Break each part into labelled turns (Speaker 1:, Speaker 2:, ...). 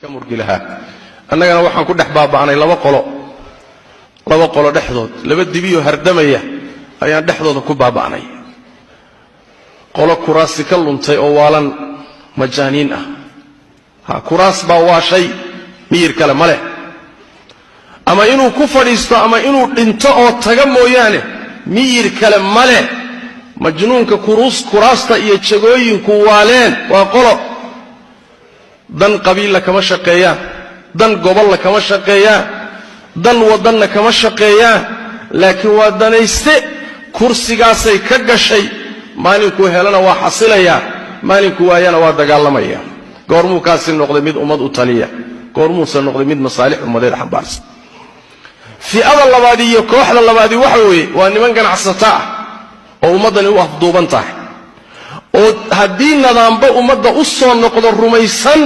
Speaker 1: murgilaha annagana waxaan ku dhex baabaanay laba qolo dhexdood laba dibiyo hardamaya ayaan dhexdooda ku baabaanay qolo kuraasi ka luntay oo waalan majaaniin ah kuraas baa waa shay miyir kale male ama inuu ku fadhiisto ama inuu dhinto oo taga mooyaane miyir kale male majnuunka kuraasta iyo jagooyinku waaleen waa qolo dan qabiil kama shaqeeyaan dan gobol kama shaqeeyaan dan wadanna kama shaqeeyaan laakiin waa danayste kursigaasay ka gashay maalinku helana waa xasilaya maalinku waayana waa dagaalamaya goormuu kaasi noqday mid ummad u taliya goormuusan noqday mid masaalix ummadeed xambaarsan fi'ada labaad iyo kooxda labaad waxa weeye waa niman ganacsata ah oo ummadani u afduuban tahay oo haddii nidaamba ummadda u soo noqdo rumaysan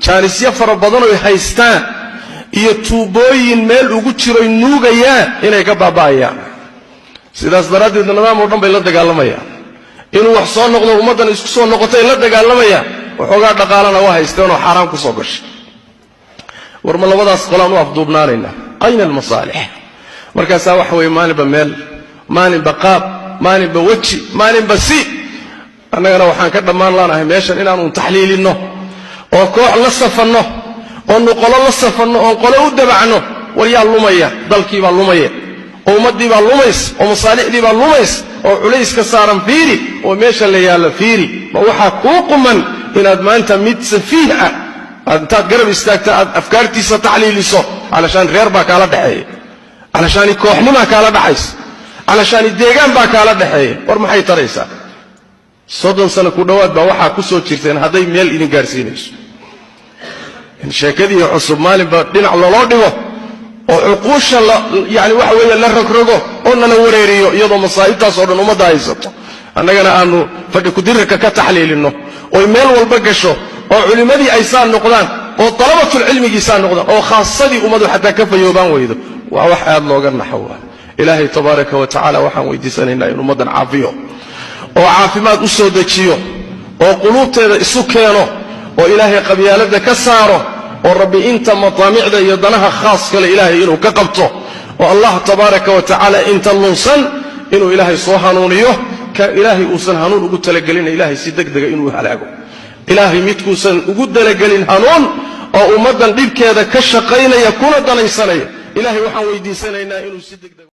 Speaker 1: jaanisyo fara badan oo haystaan iyo tuubooyin meel ugu jiro nuugayaan inay ka baaba'ayaan sidaas daraaddeed nidaam oo dhan bay la dagaalamayaan inuu wax soo noqdo ummaddan isku soo noqotay la dagaalamayaan waxoogaa dhaqaalana waa haysteen oo xaraam ku soo gashay warma labadaas qolaan u afduubnaanayna ayna almasaalix markaasaa waxa weeye maalinba meel maalinba qaab maalinba weji maalinba si annagana waxaan ka dhammaan laanahay meeshan inaanu taxliilinno oo koox la safanno oo nuqolo la safanno oo qolo u dabacno war yaa lumaya dalkii baa lumaya oo ummaddii baa lumays oo masaalixdii baa lumays oo culayska saaran fiiri oo meesha la yaalla fiiri ma waxaa kuu quman inaad maanta mid safiih ah intaad garab istaagta aad afkaartiisa taxliiliso calashaan reer baa kaala dhexeeya calashaani kooxnimaa kaala dhaxaysa calashaani deegaan baa kaala dhexeeya war maxay taraysaa 30 sano ku dhowaad baa waxaa ku soo jirteen hadday meel idin gaarsiinayso in sheekadii cusub maalinba dhinac loo dhigo oo cuquusha yani waxa weeye la rogrogo oo nala wareeriyo iyadoo masaa'ibtaas oo dhan ummadda haysato annagana aanu fadhi ku dirka ka taxliilino oo meel walba gasho oo culimadii ay saan noqdaan oo talabatul cilmigi saan noqdaan oo khaasadii ummadu xataa ka fayoobaan weydo waa wax aad looga naxwa ilaahay tabaaraka wa tacaala waxaan weydiisanaynaa in ummaddan caafiyo oo caafimaad u soo dejiyo oo quluubteeda isu keeno oo ilaahay qabyaalada ka saaro oo rabbi inta mataamicda iyo danaha khaas kale ilaahay inuu ka qabto oo allah tabaaraka wa tacaala inta lunsan inuu ilaahay soo hanuuniyo ka ilaahay uusan hanuun ugu talagelin ilaahay si degdega inuu halaago ilaahay midkuusan ugu talagelin hanuun oo ummaddan dhibkeeda ka shaqaynaya kuna danaysanaya ilaahay waxaan weydiisanaynaa inuu si degdeg